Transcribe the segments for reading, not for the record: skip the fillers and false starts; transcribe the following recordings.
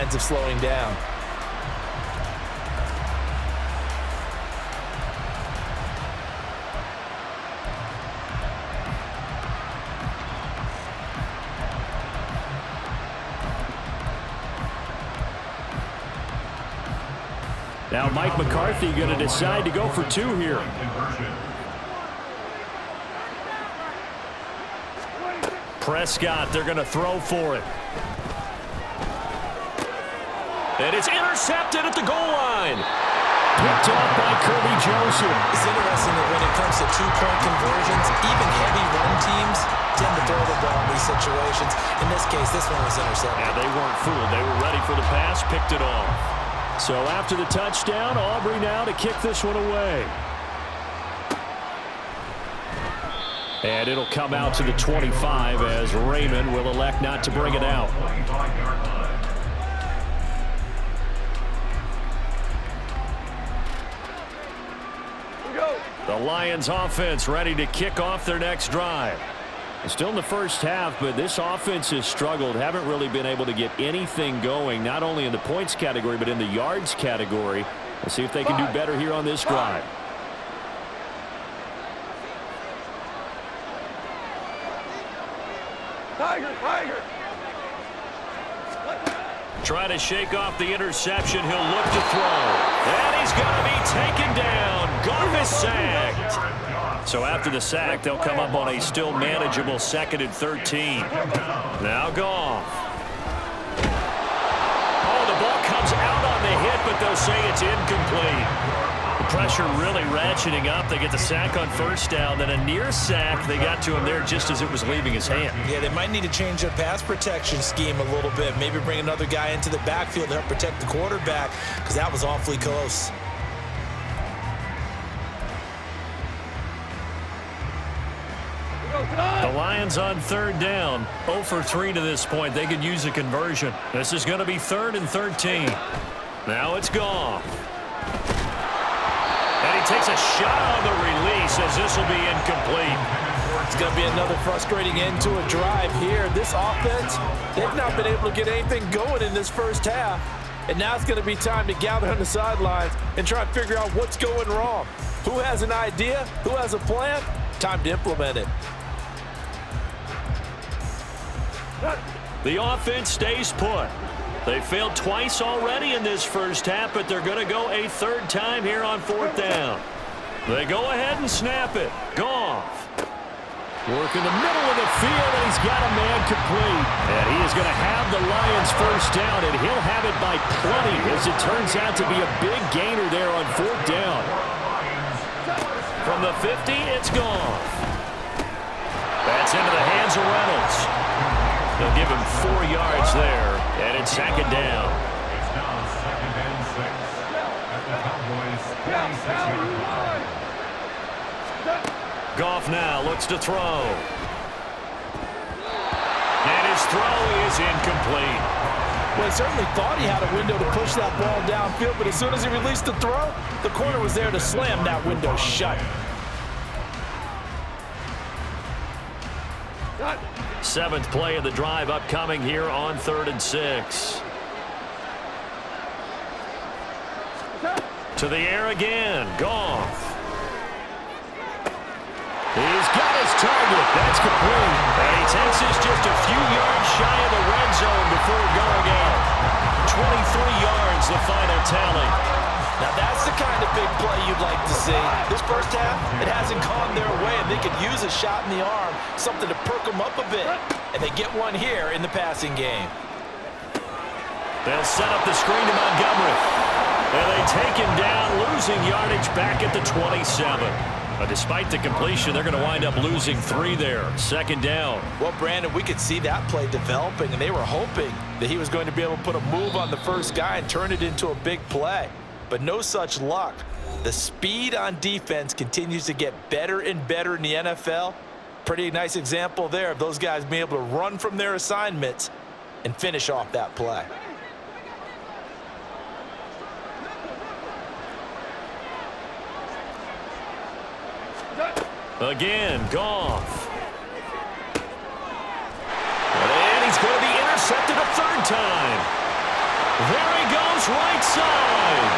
signs of slowing down. Now Mike McCarthy going to decide to go for two here. Prescott, they're going to throw for it. And it's intercepted at the goal line. Picked off by Kirby Joseph. It's interesting that when it comes to two-point conversions, even heavy run teams tend to throw the ball in these situations. In this case, this one was intercepted. Yeah, they weren't fooled. They were ready for the pass, picked it off. So after the touchdown, Aubrey now to kick this one away. And it'll come out to the 25 as Raymond will elect not to bring it out. The Lions offense ready to kick off their next drive. Still in the first half, but this offense has struggled. Haven't really been able to get anything going, not only in the points category, but in the yards category. Let's see if they can do better here on this drive. Tiger. Try to shake off the interception. He'll look to throw. And he's going to be taken down. Goff is sacked. So after the sack, they'll come up on a still manageable 2nd and 13. Now Goff. Oh, the ball comes out on the hit, but they'll say it's incomplete. The pressure really ratcheting up. They get the sack on first down, then a near sack. They got to him there just as it was leaving his hand. Yeah, they might need to change their pass protection scheme a little bit. Maybe bring another guy into the backfield to help protect the quarterback, because that was awfully close. The Lions on 3rd down. 0 for 3 to this point. They could use a conversion. This is going to be 3rd and 13. Now it's Goff. And he takes a shot on the release as this will be incomplete. It's going to be another frustrating end to a drive here. This offense, they've not been able to get anything going in this first half. And now it's going to be time to gather on the sidelines and try and figure out what's going wrong. Who has an idea? Who has a plan? Time to implement it. The offense stays put. They failed twice already in this first half, but they're going to go a 3rd time here on 4th down. They go ahead and snap it. Goff. Work in the middle of the field, and he's got a man complete. And he is going to have the Lions first down, and he'll have it by plenty, as it turns out to be a big gainer there on 4th down. From the 50, it's Goff. That's into the hands of Reynolds. They'll give him 4 yards there, and it's 2nd down. It's now 2nd and 6 at the Cowboys' 26-yard line. Goff now looks to throw. And his throw is incomplete. Well, he certainly thought he had a window to push that ball downfield, but as soon as he released the throw, the corner was there to slam that window shut. 7th play of the drive upcoming here on 3rd and 6. To the air again. Goff. He's got his target. That's complete. And he takes this just a few yards shy of the red zone before going out. 23 yards, the final tally. Now that's the kind of big play you'd like to see. This first half, it hasn't gone their way, and they could use a shot in the arm, something to perk them up a bit. And they get one here in the passing game. They'll set up the screen to Montgomery. And they take him down, losing yardage back at the 27. But despite the completion, they're going to wind up losing 3 there. 2nd down. Well, Brandon, we could see that play developing, and they were hoping that he was going to be able to put a move on the first guy and turn it into a big play. But no such luck. The speed on defense continues to get better and better in the NFL. Pretty nice example there of those guys being able to run from their assignments and finish off that play. Again, Goff. And he's going to be intercepted a 3rd time. There he goes, right side.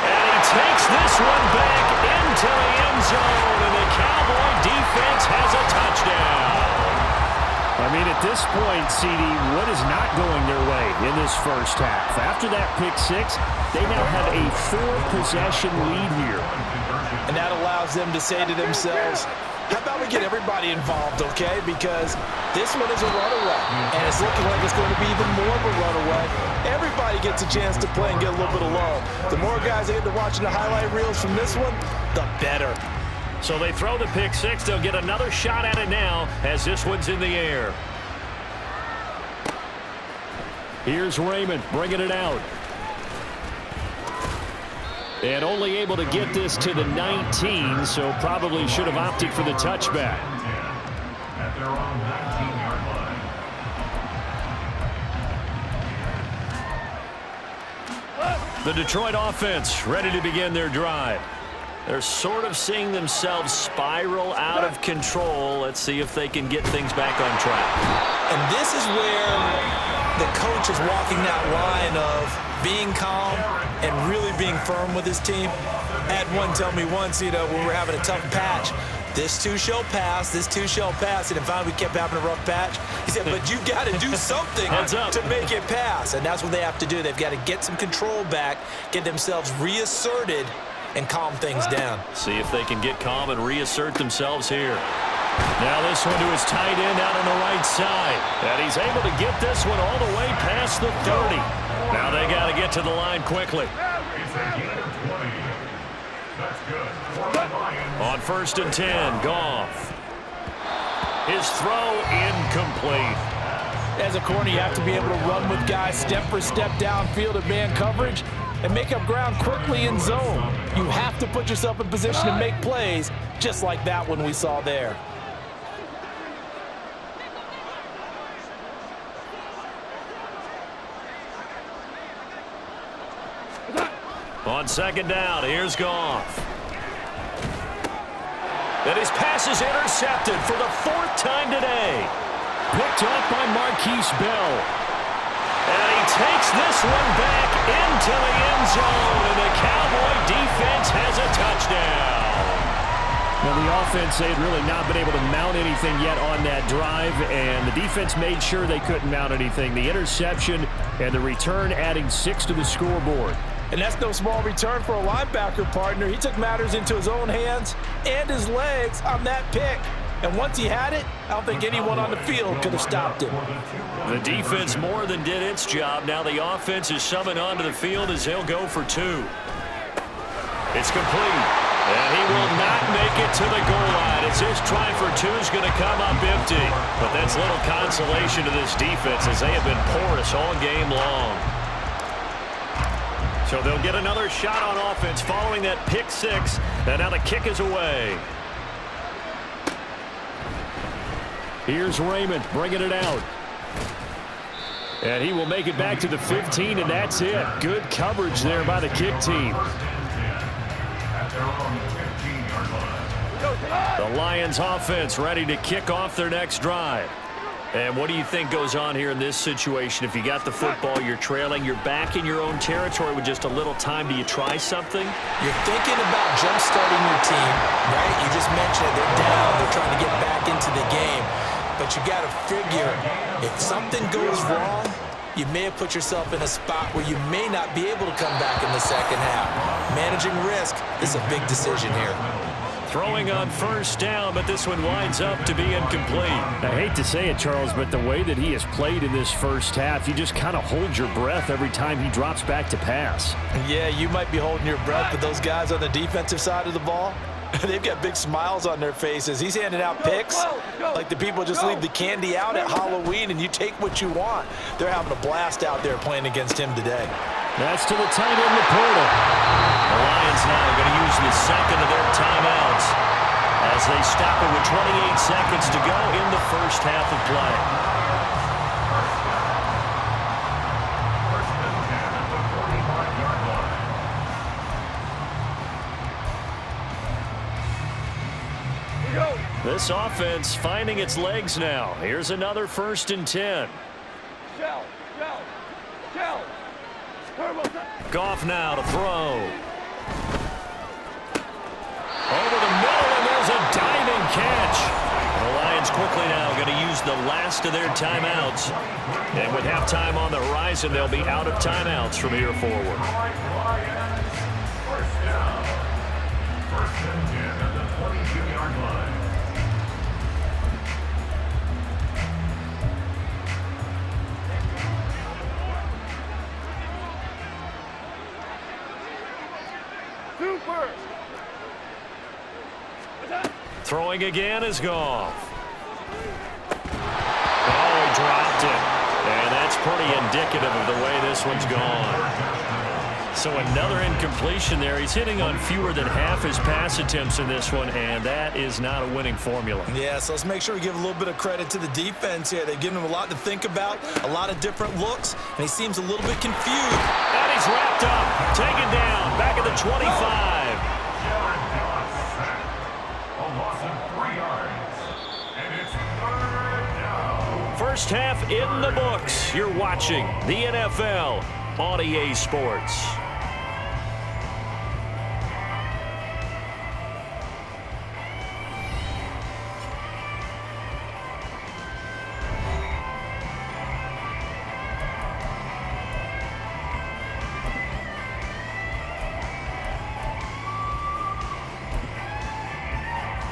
And he takes this one back into the end zone, and the Cowboy defense has a touchdown. I mean, at this point, CD, what is not going their way in this first half? After that pick six, they now have a 4-possession lead here. And that allows them to say to themselves, how about we get everybody involved, okay? Because this one is a runaway, and it's looking like it's going to be even more of a runaway. Everybody gets a chance to play and get a little bit of love. The more guys they get to watching the highlight reels from this one, the better. So they throw the pick six. They'll get another shot at it now as this one's in the air. Here's Raymond bringing it out. And only able to get this to the 19, so probably should have opted for the touchback. At their own 19-yard line. The Detroit offense ready to begin their drive. They're sort of seeing themselves spiral out of control. Let's see if they can get things back on track. And this is where the coach is walking that line of being calm and really being firm with his team. I had one tell me once, when we were having a tough patch, this too shall pass, this too shall pass. And finally we kept having a rough patch. He said, but you got to do something to make it pass. And that's what they have to do. They've got to get some control back, get themselves reasserted, and calm things down. See if they can get calm and reassert themselves here. Now this one to his tight end out on the right side. And he's able to get this one all the way past the 30. Now they got to get to the line quickly. It's a gain of 20. That's good. For the Lions. On 1st and 10, Goff. His throw incomplete. As a corner, you have to be able to run with guys step for step downfield in man coverage and make up ground quickly in zone. You have to put yourself in position to make plays, just like that one we saw there. On 2nd down, here's Goff. And his pass is intercepted for the 4th time today. Picked up by Marquise Bell. And he takes this one back into the end zone, and the Cowboy defense has a touchdown. Now, the offense, they had really not been able to mount anything yet on that drive, and the defense made sure they couldn't mount anything. The interception and the return adding 6 to the scoreboard. And that's no small return for a linebacker partner. He took matters into his own hands and his legs on that pick. And once he had it, I don't think anyone on the field could have stopped him. The defense more than did its job. Now the offense is summoned onto the field as they'll go for 2. It's complete. And he will not make it to the goal line. It's his try for 2 is going to come up empty. But that's little consolation to this defense as they have been porous all game long. So they'll get another shot on offense following that pick 6. And now the kick is away. Here's Raymond bringing it out. And he will make it back to the 15, and that's it. Good coverage there by the kick team. The Lions offense ready to kick off their next drive. And what do you think goes on here in this situation? If you got the football, you're trailing, you're back in your own territory with just a little time. Do you try something? You're thinking about jump-starting your team, right? You just mentioned it. They're down. They're trying to get back into the game. But you got to figure, if something goes wrong, you may have put yourself in a spot where you may not be able to come back in the second half. Managing risk is a big decision here. Throwing on 1st down, but this one winds up to be incomplete. I hate to say it, Charles, but the way that he has played in this first half, you just kind of hold your breath every time he drops back to pass. Yeah, you might be holding your breath, but those guys on the defensive side of the ball, they've got big smiles on their faces. He's handing out picks like the people just leave the candy out at Halloween and you take what you want. They're having a blast out there playing against him today. That's to the tight end, Laporta. The Lions now are going to use the second of their timeouts as they stop it with 28 seconds to go in the first half of play. This offense finding its legs now. Here's another 1st and 10. Goff now to throw. Over the middle, and there's a diving catch. The Lions quickly now going to use the last of their timeouts. And with halftime on the horizon, they'll be out of timeouts from here forward. First down. 1st and 10 at the 22-yard line. Throwing again is Goff. Oh, he dropped it. And that's pretty indicative of the way this one's gone. So another incompletion there. He's hitting on fewer than half his pass attempts in this one, and that is not a winning formula. Yeah, so let's make sure we give a little bit of credit to the defense here. They've given him a lot to think about, a lot of different looks, and he seems a little bit confused. And he's wrapped up, taken down, back at the 25. First half in the books. You're watching the NFL on EA Sports.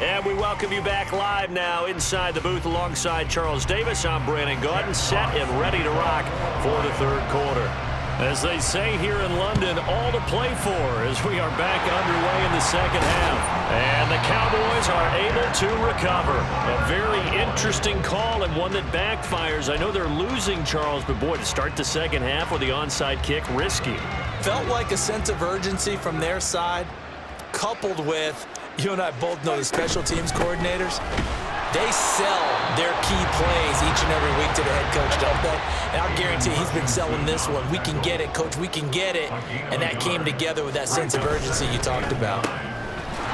And we welcome you back live now inside the booth alongside Charles Davis. I'm Brandon Gaudin, set and ready to rock for the 3rd quarter. As they say here in London, all to play for as we are back underway in the 2nd half. And the Cowboys are able to recover. A very interesting call and one that backfires. I know they're losing, Charles, but boy, to start the 2nd half with the onside kick, risky. Felt like a sense of urgency from their side, coupled with, you and I both know the special teams coordinators, they sell their key plays each and every week to the head coach, don't they? And I'll guarantee he's been selling this one. We can get it, coach, we can get it. And that came together with that sense of urgency you talked about.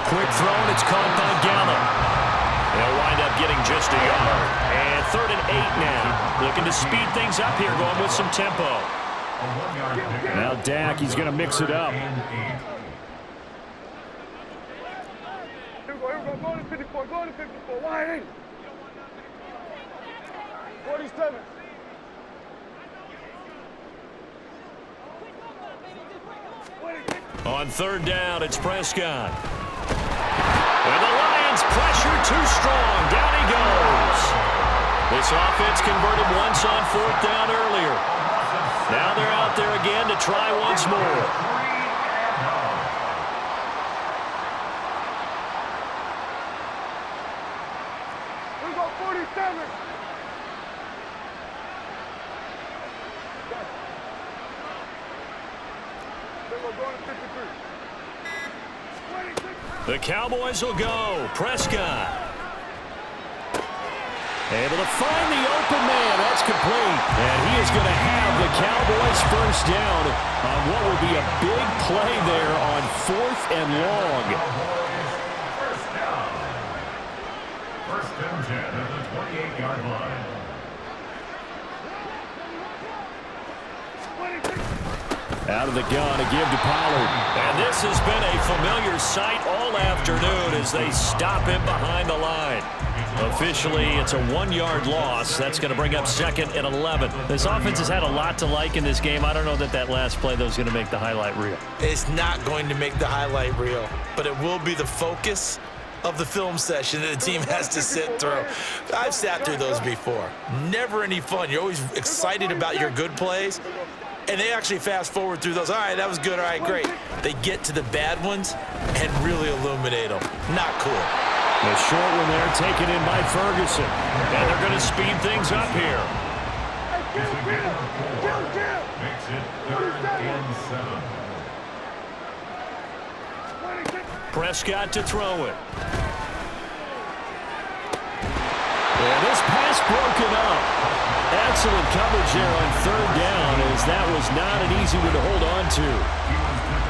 Quick throw, and it's caught by Gallup. They'll wind up getting just a yard. And 3rd and 8 now. Looking to speed things up here, going with some tempo. Now Dak, he's going to mix it up. Go to 54, go to 54, wide in. 47. On 3rd down, it's Prescott. And the Lions pressure too strong. Down he goes. This offense converted once on 4th down earlier. Now they're out there again to try once more. The Cowboys will go. Prescott. Able to find the open man. That's complete. And he is going to have the Cowboys 1st down on what will be a big play there on 4th and long. 1st down. 1st and 10 at the 28-yard line. Out of the gun to give to Pollard. And this has been a familiar sight all afternoon as they stop him behind the line. Officially, it's a 1-yard loss. That's going to bring up 2nd and 11. This offense has had a lot to like in this game. I don't know that last play, though, is going to make the highlight reel. It's not going to make the highlight reel, but it will be the focus of the film session that the team has to sit through. I've sat through those before. Never any fun. You're always excited about your good plays. And they actually fast forward through those. All right, that was good. All right, great. They get to the bad ones and really illuminate them. Not cool. The short one there taken in by Ferguson. And they're going to speed things up here. Makes it 3rd and 7. Prescott to throw it. And this pass broken up. Excellent coverage there on 3rd down, as that was not an easy one to hold on to.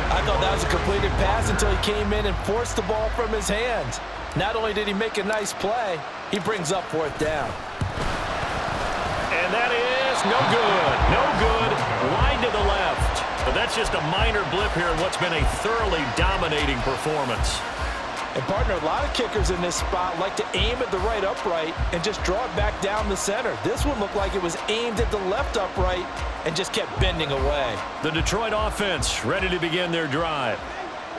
I thought that was a completed pass until he came in and forced the ball from his hands. Not only did he make a nice play, he brings up 4th down. And that is no good. No good. Wide to the left. But that's just a minor blip here in what's been a thoroughly dominating performance. And, partner, a lot of kickers in this spot like to aim at the right upright and just draw it back down the center. This one looked like it was aimed at the left upright and just kept bending away. The Detroit offense ready to begin their drive.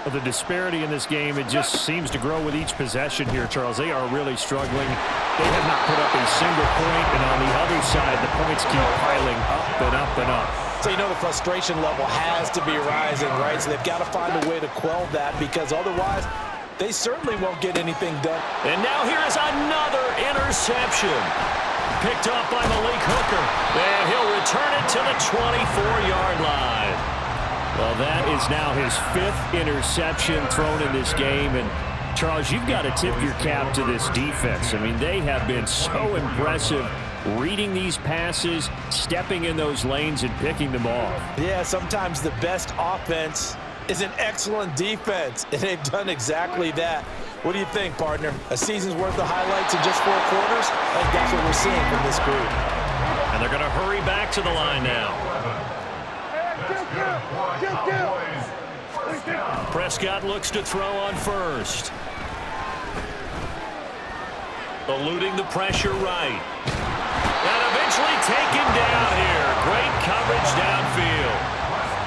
Well, the disparity in this game, it just seems to grow with each possession here, Charles. They are really struggling. They have not put up a single point, and on the other side, the points keep piling up and up and up. So, you know, the frustration level has to be rising, right? So they've got to find a way to quell that, because otherwise they certainly won't get anything done. And now here is another interception. Picked off by Malik Hooker. And he'll return it to the 24-yard line. Well, that is now his 5th interception thrown in this game. And, Charles, you've got to tip your cap to this defense. I mean, they have been so impressive reading these passes, stepping in those lanes, and picking them off. Yeah, sometimes the best offense is an excellent defense, and they've done exactly that. What do you think, partner? A season's worth of highlights in just 4 quarters? I think that's what we're seeing from this group. And they're going to hurry back to the line now. Prescott looks to throw on first. Eluding the pressure right. And eventually taken down here. Great coverage downfield.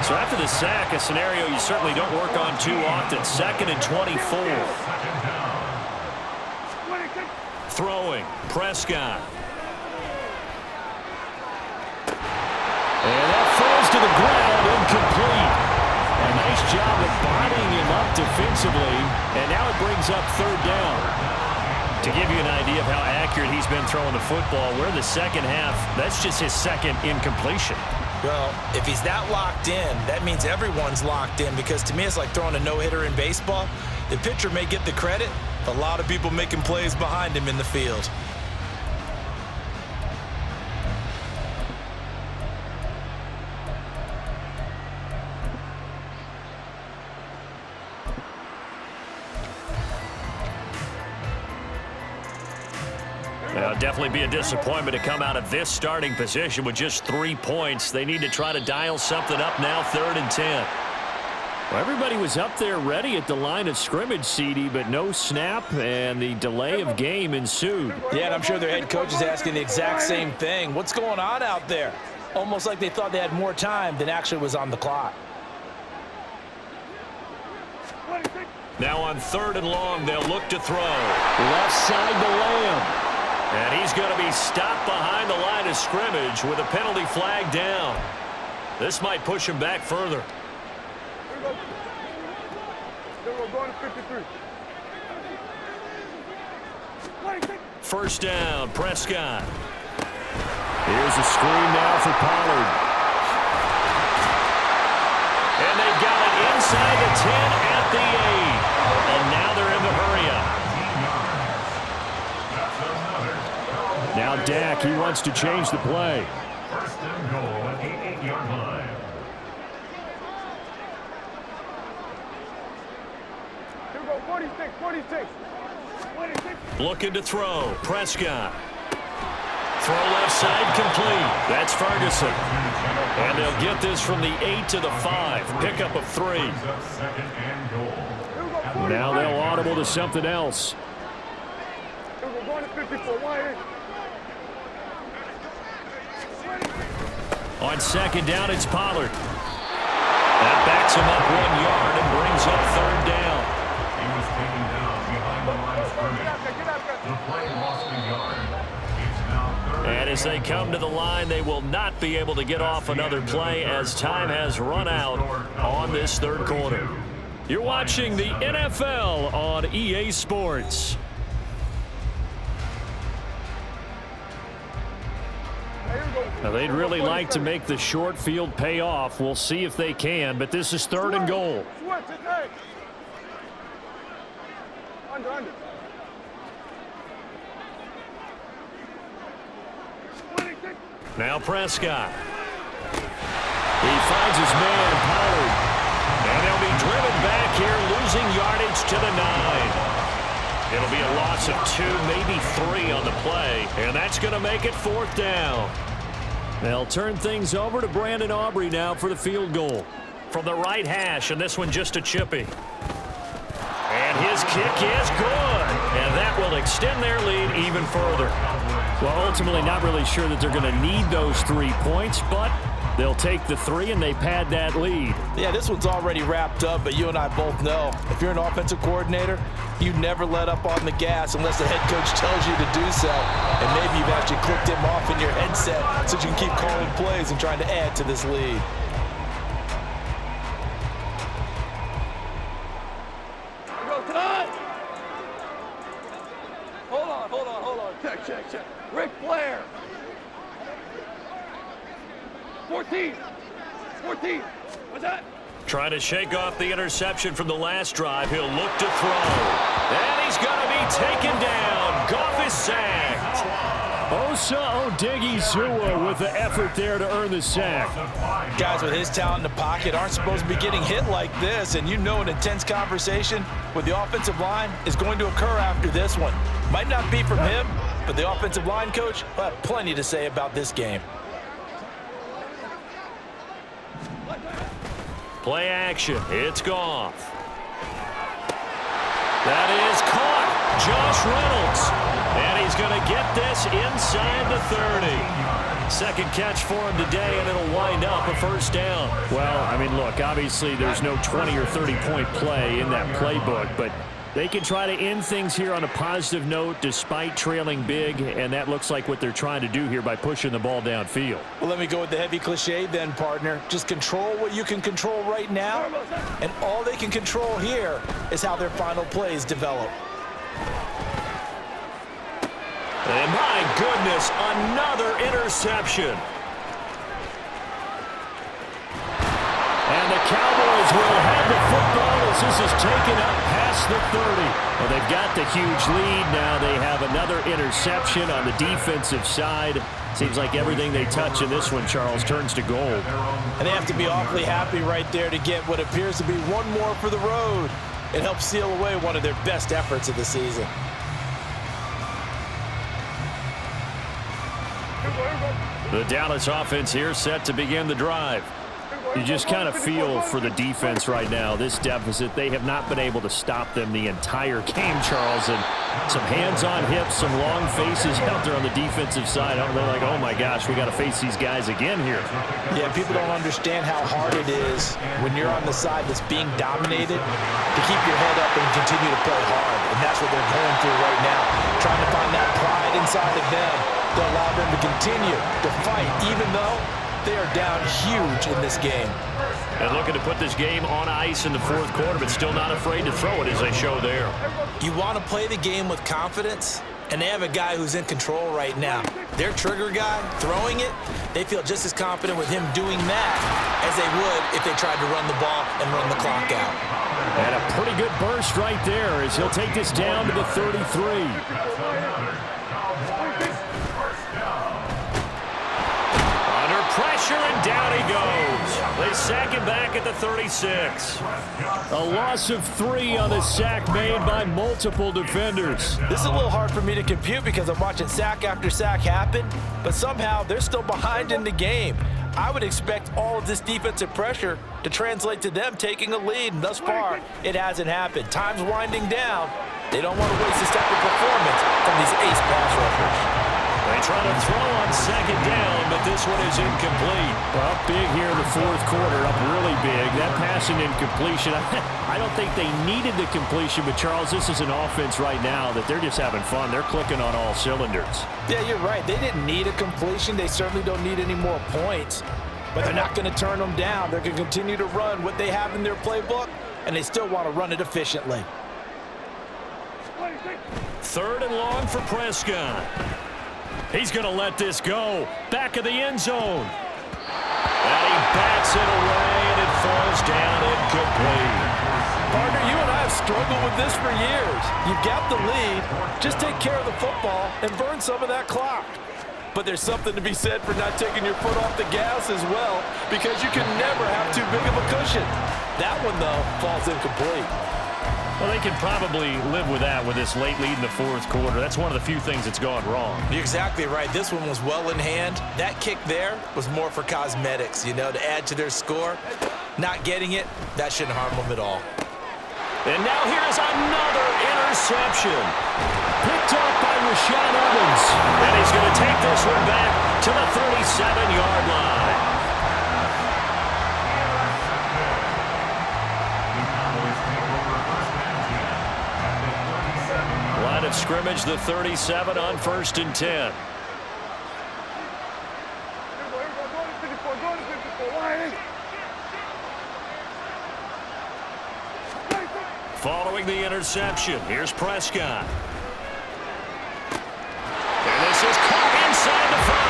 So after the sack, a scenario you certainly don't work on too often. 2nd and 24. Throwing. Prescott. And that falls to the ground, incomplete. A nice job of bodying him up defensively, and now it brings up 3rd down. To give you an idea of how accurate he's been throwing the football, we're in the second half. That's just his 2nd incompletion. Well, if he's that locked in, that means everyone's locked in, because to me it's like throwing a no-hitter in baseball. The pitcher may get the credit, a lot of people making plays behind him in the field. Well, definitely be a disappointment to come out of this starting position with just 3 points. They need to try to dial something up now, 3rd and 10. Well, everybody was up there ready at the line of scrimmage, CD, but no snap, and the delay of game ensued. Yeah, and I'm sure their head coach is asking the exact same thing. What's going on out there? Almost like they thought they had more time than actually was on the clock. Now on 3rd and long, they'll look to throw. Left side to Lamb. And he's going to be stopped behind the line of scrimmage with a penalty flag down. This might push him back further. Going to 53. 1st down, Prescott. Here's a screen now for Pollard. And they've got it inside the 10 at the 8. And now they're in the hurry-up. Now Dak, he wants to change the play. 1st and goal at the 8-yard line. Here we go, 46, 46. 46. Looking to throw. Prescott. Throw left side complete. That's Ferguson. And they'll get this from the 8 to the 5. Pickup of 3. 2nd and goal. Now they'll audible to something else. Here we go, going to 54. Wide. On 2nd down, it's Pollard. That backs him up 1 yard and brings up 3rd down. He was taken down behind the line of scrimmage. The play lost a yard. It's now 3rd. And as they come to the line, they will not be able to get off another play as time has run out on this 3rd quarter. You're watching the NFL on EA Sports. Now, they'd really like to make the short field pay off. We'll see if they can, but this is 3rd and goal. Under. Now Prescott. He finds his man, Pollard. And they'll be driven back here, losing yardage to the 9. It'll be a loss of 2, maybe 3 on the play, and that's going to make it 4th down. They'll turn things over to Brandon Aubrey now for the field goal. From the right hash, and this one just a chippy. And his kick is good, and that will extend their lead even further. Well, ultimately not really sure that they're going to need those 3 points, but they'll take the 3 and they pad that lead. Yeah, this one's already wrapped up, but you and I both know if you're an offensive coordinator, you never let up on the gas unless the head coach tells you to do so. And maybe you've actually clicked him off in your headset so you can keep calling plays and trying to add to this lead. Hold on. Check. Ric Flair. 14. What's that? Trying to shake off the interception from the last drive. He'll look to throw. And he's going to be taken down. Goff is sacked. Osa Odighizuwa with the effort there to earn the sack. Guys with his talent in the pocket aren't supposed to be getting hit like this, and you know an intense conversation with the offensive line is going to occur after this one. Might not be from him, but the offensive line coach will have plenty to say about this game. Play action. It's Goff. That is caught. Josh Reynolds. And he's going to get this inside the 30. Second catch for him today, and it'll wind up a 1st down. Well, I mean, look, obviously there's no 20 or 30-point play in that playbook, but they can try to end things here on a positive note despite trailing big, and that looks like what they're trying to do here by pushing the ball downfield. Well, let me go with the heavy cliche then, partner. Just control what you can control right now, and all they can control here is how their final plays develop. And my goodness, another interception. And the Cowboys will have the football as this is taken up past the 30. Well, they've got the huge lead. Now they have another interception on the defensive side. Seems like everything they touch in this one, Charles, turns to gold. And they have to be awfully happy right there to get what appears to be one more for the road. It helps seal away one of their best efforts of the season. The Dallas offense here set to begin the drive. You just kind of feel for the defense right now, this deficit. They have not been able to stop them the entire game, Charles. And some hands on hips, some long faces out there on the defensive side. They're like, oh my gosh, we got to face these guys again here. Yeah, people don't understand how hard it is when you're on the side that's being dominated to keep your head up and continue to play hard. And that's what they're going through right now, trying to find that pride inside of them to allow them to continue to fight, even though they are down huge in this game. And looking to put this game on ice in the 4th quarter, but still not afraid to throw it as they show there. You want to play the game with confidence, and they have a guy who's in control right now. Their trigger guy throwing it, they feel just as confident with him doing that as they would if they tried to run the ball and run the clock out. And a pretty good burst right there as he'll take this down to the 33. Pressure, and down he goes. They sack him back at the 36. A loss of 3 on the sack made by multiple defenders. This is a little hard for me to compute because I'm watching sack after sack happen, but somehow they're still behind in the game. I would expect all of this defensive pressure to translate to them taking a lead, and thus far, it hasn't happened. Time's winding down. They don't want to waste this type of performance from these ace pass rushers. They try to throw on 2nd down, but this one is incomplete. Well, big here in the 4th quarter, up really big. That passing incompletion, I don't think they needed the completion, but Charles, this is an offense right now that they're just having fun. They're clicking on all cylinders. Yeah, you're right. They didn't need a completion. They certainly don't need any more points, but they're not going to turn them down. They're going to continue to run what they have in their playbook, and they still want to run it efficiently. 3rd and long for Prescott. He's going to let this go. Back of the end zone. And he bats it away, and it falls down incomplete. Partner, you and I have struggled with this for years. You've got the lead. Just take care of the football and burn some of that clock. But there's something to be said for not taking your foot off the gas as well, because you can never have too big of a cushion. That one, though, falls incomplete. Well, they can probably live with that with this late lead in the fourth quarter. That's one of the few things that's gone wrong. You're exactly right. This one was well in hand. That kick there was more for cosmetics, you know, to add to their score. Not getting it, that shouldn't harm them at all. And now here's another interception. Picked up by Rashaan Evans. And he's going to take this one back to the 37-yard line. Line of scrimmage, the 37 on 1st and 10. Following the interception, here's Prescott. And this is caught inside the 5.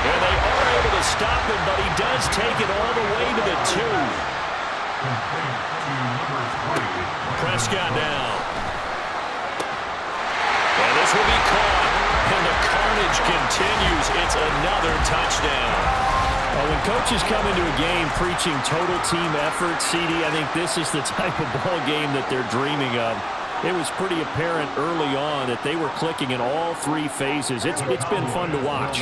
And they are able to stop him, but he does take it all the way to the 2. Prescott now. And this will be caught. And the carnage continues. It's another touchdown. Well, when coaches come into a game preaching total team effort, CD, I think this is the type of ball game that they're dreaming of. It was pretty apparent early on that they were clicking in all 3 phases. It's been fun to watch.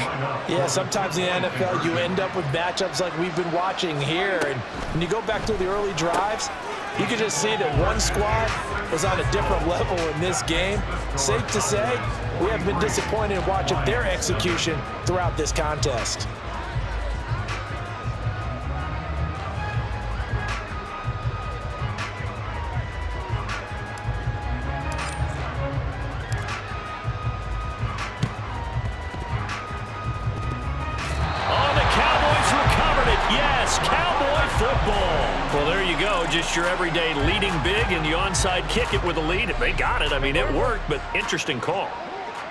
Yeah, sometimes in the NFL you end up with matchups like we've been watching here. And when you go back to the early drives, you can just see that one squad was on a different level in this game. Safe to say, we have been disappointed in watching their execution throughout this contest. Well, there you go. Just your everyday leading big and the onside kick it with a lead. They got it. I mean, it worked, but interesting call.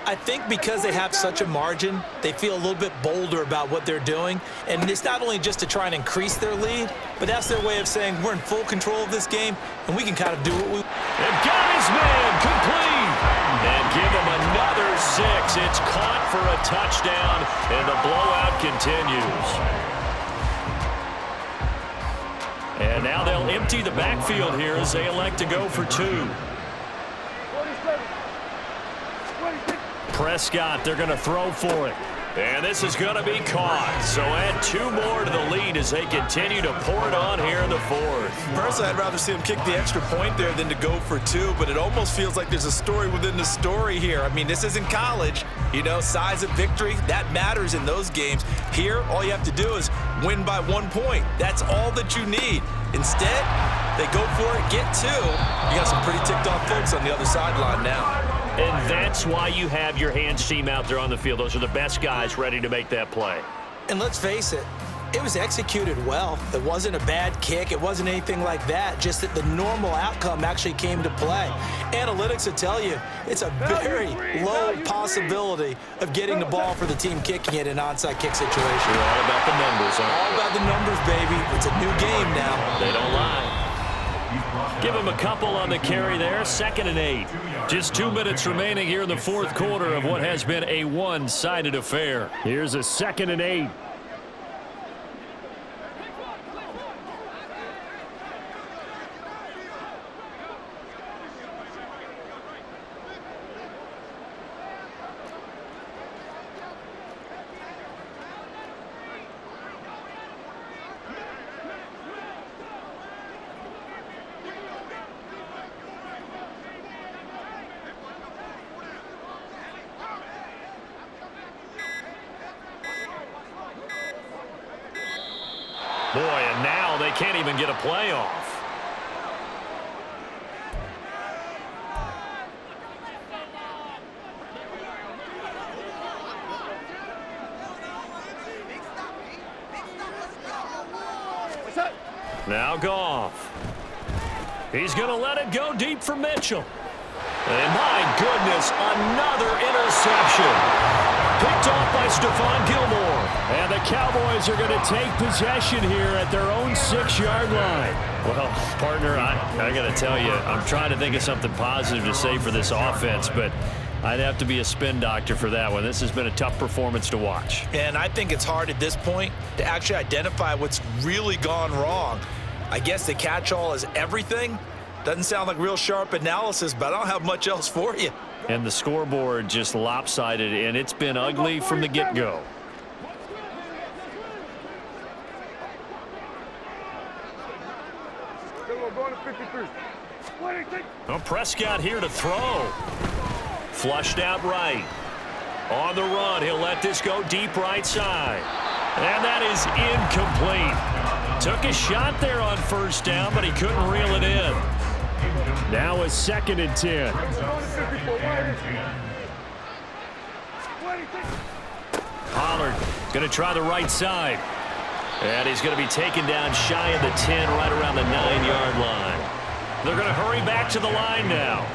I think because they have such a margin, they feel a little bit bolder about what they're doing. And it's not only just to try and increase their lead, but that's their way of saying we're in full control of this game, and we can kind of do what we... And got his man complete. And give him another 6. It's caught for a touchdown, and the blowout continues. And now they'll empty the backfield here as they elect to go for 2. Prescott, they're going to throw for it. And this is going to be caught. So add 2 more to the lead as they continue to pour it on here in the 4th. Personally, I'd rather see him kick the extra point there than to go for 2, but it almost feels like there's a story within the story here. I mean, this isn't college. You know, size of victory, that matters in those games. Here, all you have to do is win by 1 point. That's all that you need. Instead, they go for it, get 2. You got some pretty ticked off folks on the other sideline now. And that's why you have your hands team out there on the field. Those are the best guys ready to make that play. And let's face it, it was executed well. It wasn't a bad kick. It wasn't anything like that. Just that the normal outcome actually came to play. Analytics will tell you it's a very low possibility of getting the ball for the team kicking it in an onside kick situation. They're all about the numbers, aren't they? All about the numbers, baby. It's a new game now. They don't lie. Give him a couple on the carry there. 2nd and 8. Just 2 minutes remaining here in the 4th quarter of what has been a one-sided affair. Here's a 2nd and 8. Boy, and now they can't even get a play off. Now Goff. He's going to let it go deep for Mitchell. And my goodness, another interception. Picked off by Stephon Gilmore. And the Cowboys are going to take possession here at their own 6-yard line. Well, partner, I got to tell you, I'm trying to think of something positive to say for this offense, but I'd have to be a spin doctor for that one. This has been a tough performance to watch. And I think it's hard at this point to actually identify what's really gone wrong. I guess the catch-all is everything. Doesn't sound like real sharp analysis, but I don't have much else for you. And the scoreboard just lopsided, and it's been ugly from the get-go. Going to 53. Well, Prescott here to throw. Flushed out right. On the run, he'll let this go deep right side. And that is incomplete. Took a shot there on first down, but he couldn't reel it in. Now a 2nd and 10. Pollard going to try the right side. And he's going to be taken down shy of the 10, right around the 9-yard line. They're going to hurry back to the line now.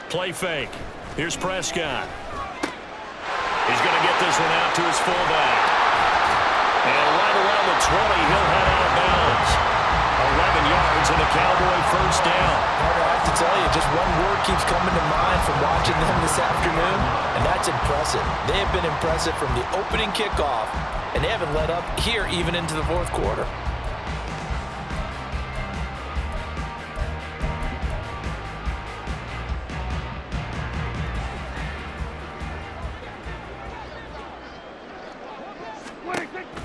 Play fake. Here's Prescott. He's going to get this one out to his fullback. And right around the 20, he'll head out of bounds. 11 yards and a Cowboy first down. Carter, I have to tell you, just one word keeps coming to mind from watching them this afternoon, and that's impressive. They have been impressive from the opening kickoff, and they haven't let up here even into the fourth quarter.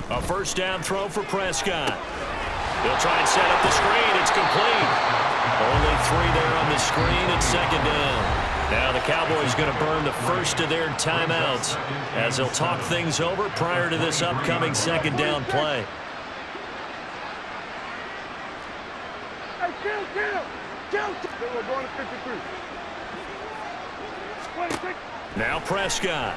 A first down throw for Prescott. They'll try and set up the screen. It's complete. Only 3 there on the screen. It's 2nd down. Now the Cowboys going to burn the first of their timeouts as they'll talk things over prior to this upcoming 2nd down play. Going to 53. Now Prescott.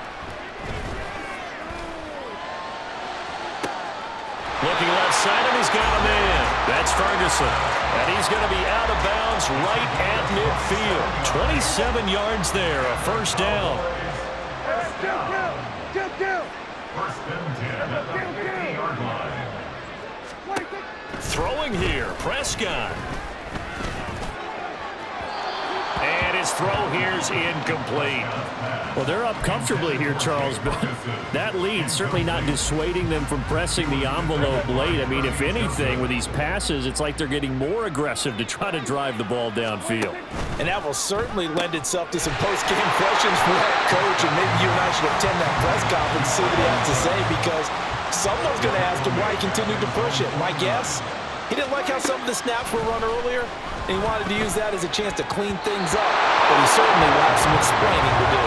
Looking left side, and he's got a man. That's Ferguson. And he's going to be out of bounds right at midfield. 27 yards there, a first down. First and 10 at the 50-yard line. Throwing here, Prescott. And his throw here's incomplete. Well, they're up comfortably here, Charles, but that lead certainly not dissuading them from pressing the envelope late. I mean, if anything, with these passes, it's like they're getting more aggressive to try to drive the ball downfield. And that will certainly lend itself to some post-game questions for that coach, and maybe you and I should attend that press conference, see what he has to say, because someone's going to ask him why he continued to push it. My guess, he didn't like how some of the snaps were run earlier, and he wanted to use that as a chance to clean things up, but he certainly will have some explaining to do.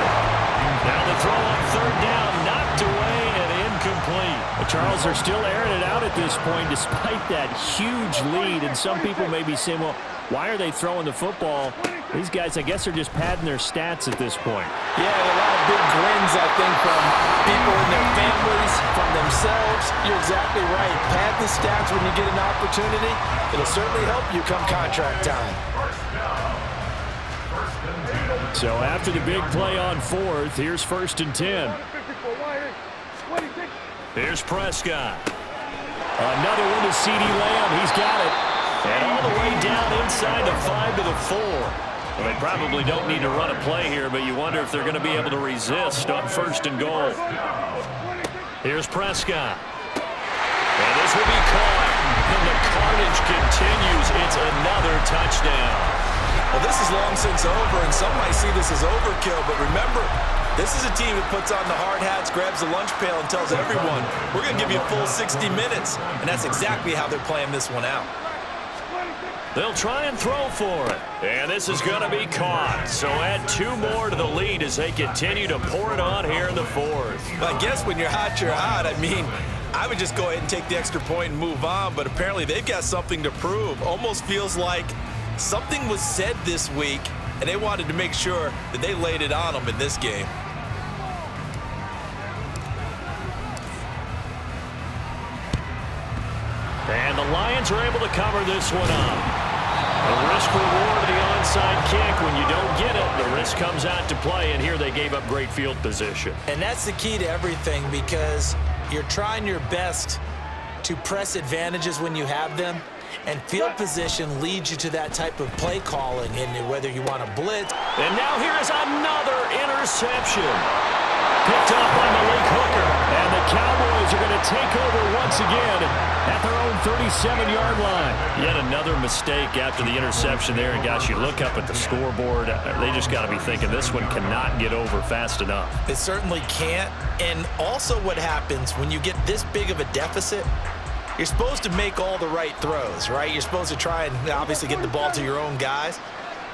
Now the throw on 3rd down, knocked away and incomplete. Well, Charles, they're still airing it out at this point despite that huge lead, and some people may be saying, well, why are they throwing the football? These guys, I guess, are just padding their stats at this point. Yeah, a lot of big grins, I think, from people and their families, from themselves. You're exactly right. Pad the stats when you get an opportunity. It'll certainly help you come contract time. So after the big play on 4th, here's 1st and 10. Here's Prescott. Another one to CeeDee Lamb. He's got it. And all the way down inside the 5 to the 4. Well, they probably don't need to run a play here, but you wonder if they're going to be able to resist on 1st and goal. Here's Prescott. And this will be caught. And the carnage continues. It's another touchdown. Well, this is long since over, and some might see this as overkill, but remember, this is a team that puts on the hard hats, grabs the lunch pail, and tells everyone, we're going to give you a full 60 minutes, and that's exactly how they're playing this one out. They'll try and throw for it. And this is going to be caught. So add 2 more to the lead as they continue to pour it on here in the 4th. Well, I guess when you're hot, you're hot. I mean, I would just go ahead and take the extra point and move on, but apparently they've got something to prove. Almost feels like something was said this week, and they wanted to make sure that they laid it on them in this game. And the Lions are able to cover this one up. The risk-reward of the onside kick. When you don't get it, the risk comes out to play, and here they gave up great field position. And that's the key to everything, because you're trying your best to press advantages when you have them, and field position leads you to that type of play calling, and whether you want to blitz. And now here is another interception. picked off by Malik Hooker. And the Cowboys are going to take over once again at their own 37-yard line. Yet another mistake after the interception there. And, gosh, you look up at the scoreboard. They just got to be thinking this one cannot get over fast enough. It certainly can't. And also what happens when you get this big of a deficit, you're supposed to make all the right throws, right? You're supposed to try and obviously get the ball to your own guys.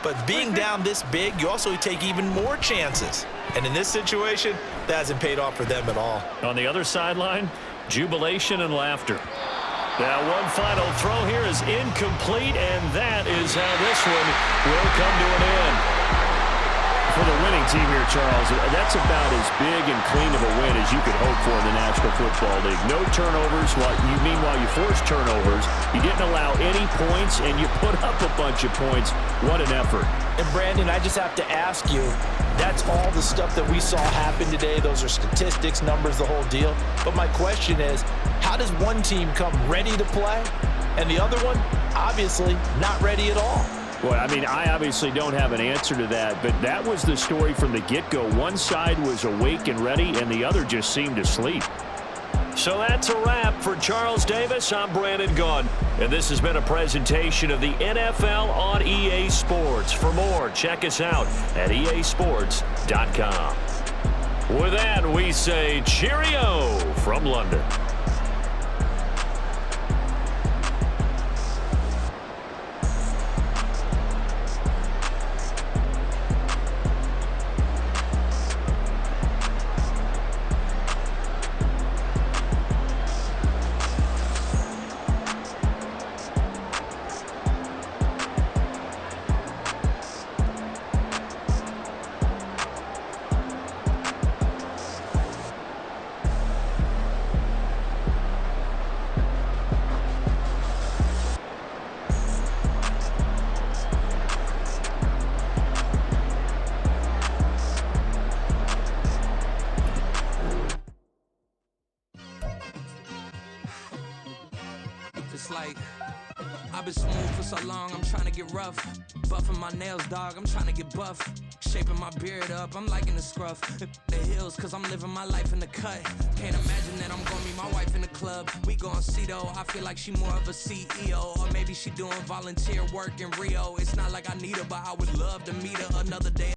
But being down this big, you also take even more chances. And in this situation, that hasn't paid off for them at all. On the other sideline, jubilation and laughter. Now one final throw here is incomplete, and that is how this one will come to an end. For the winning team here, Charles, that's about as big and clean of a win as you could hope for in the National Football League. No turnovers. Meanwhile, you force turnovers. You didn't allow any points, and you put up a bunch of points. What an effort. And, Brandon, I just have to ask you, that's all the stuff that we saw happen today. Those are statistics, numbers, the whole deal. But my question is, how does one team come ready to play, and the other one, obviously, not ready at all? Well, I mean, I obviously don't have an answer to that, but that was the story from the get-go. One side was awake and ready, and the other just seemed to sleep. So that's a wrap for Charles Davis. I'm Brandon Gaudin, and this has been a presentation of the NFL on EA Sports. For more, check us out at easports.com. With that, we say cheerio from London. It's like, I've been smooth for so long, I'm trying to get rough. Buffing my nails, dog, I'm trying to get buff. Shaping my beard up, I'm liking the scruff. The hills, cause I'm living my life in the cut. Can't imagine that I'm gonna meet my wife in the club. We gon' see though, I feel like she more of a CEO. Or maybe she doing volunteer work in Rio. It's not like I need her, but I would love to meet her another day.